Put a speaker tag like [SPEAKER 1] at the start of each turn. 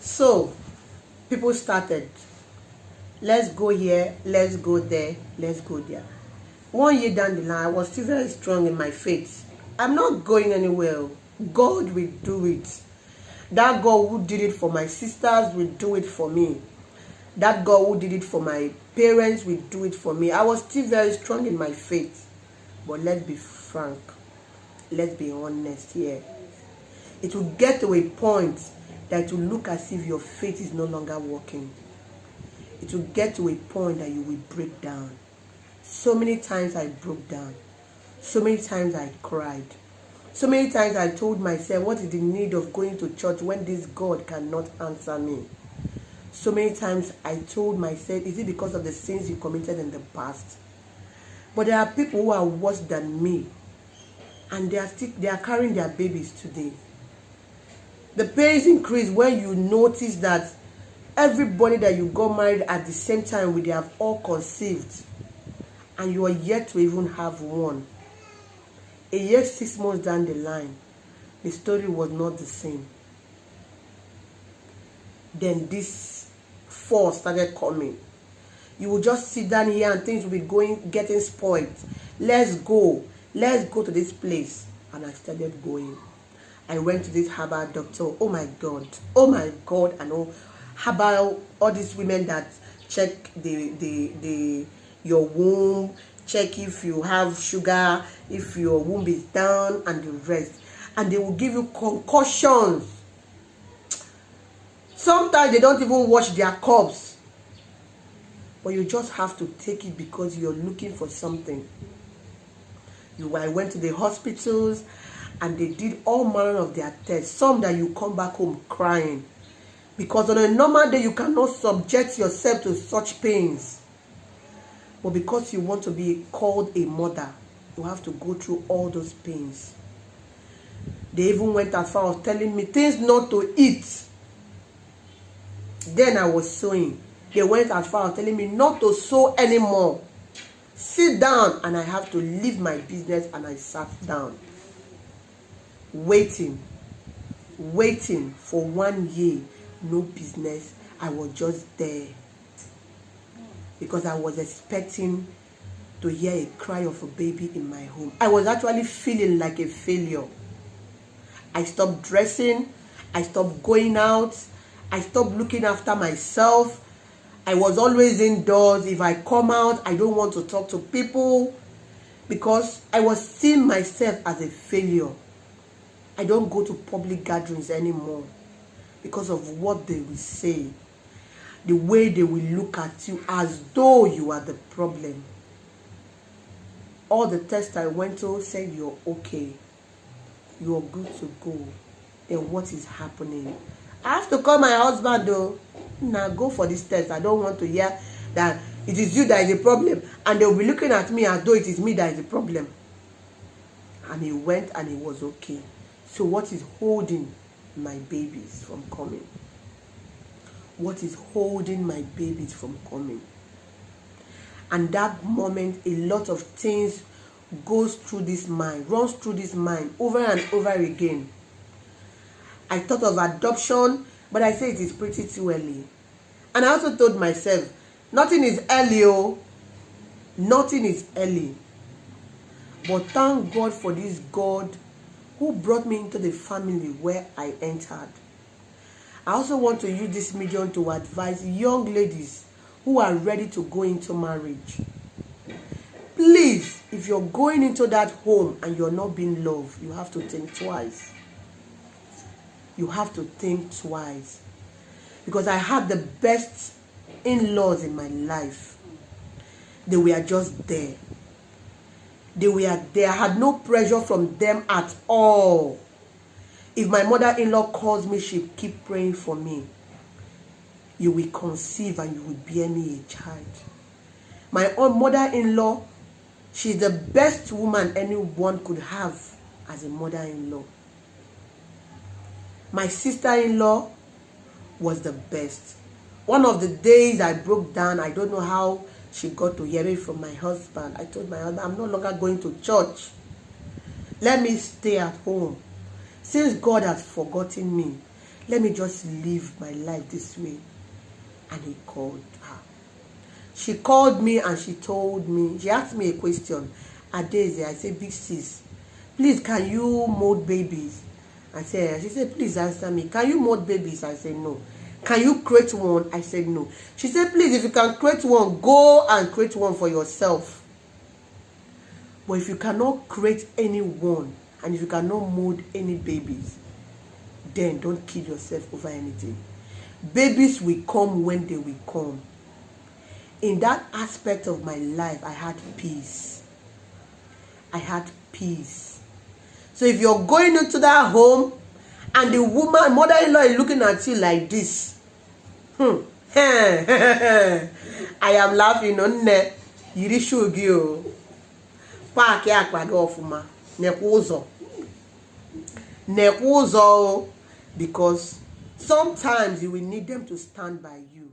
[SPEAKER 1] So, people started. Let's go here, let's go there, let's go there. 1 year down the line, I was still very strong in my faith. I'm not going anywhere. God will do it. That God who did it for my sisters will do it for me. That God who did it for my parents will do it for me. I was still very strong in my faith. But let's be frank. Let's be honest here. It will get to a point that it will look as if your faith is no longer working. It will get to a point that you will break down. So many times I broke down. So many times I cried. So many times I told myself, what is the need of going to church when this God cannot answer me? So many times I told myself, is it because of the sins you committed in the past? But there are people who are worse than me, and they are carrying their babies today. The pains increase when you notice that everybody that you got married at the same time with, they have all conceived, and you are yet to even have one. A year, 6 months down the line, the story was not the same. Then this force started coming. You will just sit down here and things will be getting spoiled. Let's go to this place. And I started going. I went to this herbal doctor. Oh my God, and herbal, all these women that check your womb, check if you have sugar, if your womb is down, and the rest. And they will give you concussions. Sometimes they don't even wash their cups. But you just have to take it because you're looking for something. I went to the hospitals and they did all manner of their tests. Some that you come back home crying. Because on a normal day, you cannot subject yourself to such pains. But because you want to be called a mother, you have to go through all those pains. They even went as far as telling me things not to eat. Then I was sewing. They went as far as telling me not to sew anymore. Sit down, and I have to leave my business, and I sat down. Waiting for 1 year, no business. I was just there. Because I was expecting to hear a cry of a baby in my home. I was actually feeling like a failure. I stopped dressing. I stopped going out. I stopped looking after myself. I was always indoors. If I come out, I don't want to talk to people because I was seeing myself as a failure. I don't go to public gatherings anymore because of what they will say. The way they will look at you as though you are the problem. All the tests I went to said you're okay. You're good to go. Then what is happening? I have to call my husband though. Now go for this test. I don't want to hear that it is you that is the problem. And they'll be looking at me as though it is me that is the problem. And he went and he was okay. So what is holding my babies from coming? What is holding my babies from coming? And that moment, a lot of things goes through this mind, runs through this mind over and over again. I thought of adoption, but I said it is pretty too early. And I also told myself, nothing is early, oh. Nothing is early. But thank God for this God who brought me into the family where I entered. I also want to use this medium to advise young ladies who are ready to go into marriage. Please, if you're going into that home and you're not being loved, you have to think twice. You have to think twice. Because I had the best in-laws in my life. They were just there. They were there. I had no pressure from them at all. If my mother-in-law calls me, she'll keep praying for me. You will conceive and you will bear me a child. My own mother-in-law, she's the best woman anyone could have as a mother-in-law. My sister-in-law was the best. One of the days I broke down, I don't know how she got to hear it from my husband. I told my husband, I'm no longer going to church. Let me stay at home. Since God has forgotten me, Let me just live my life this way. And he called her. She called me and she told me, she asked me a question. Adeze, I said, big sis, please, can you mold babies? She said, please answer me. Can you mold babies? I said, no. Can you create one? I said, no. She said, please, if you can create one, go and create one for yourself. But if you cannot create any one, and if you cannot mold any babies, then don't kill yourself over anything. Babies will come when they will come. In that aspect of my life, I had peace. I had peace. So if you're going into that home and the woman, mother-in-law is looking at you like this, I am laughing on ne. Yirishugi Park akwado ofuma. Nekuzo. Because sometimes you will need them to stand by you.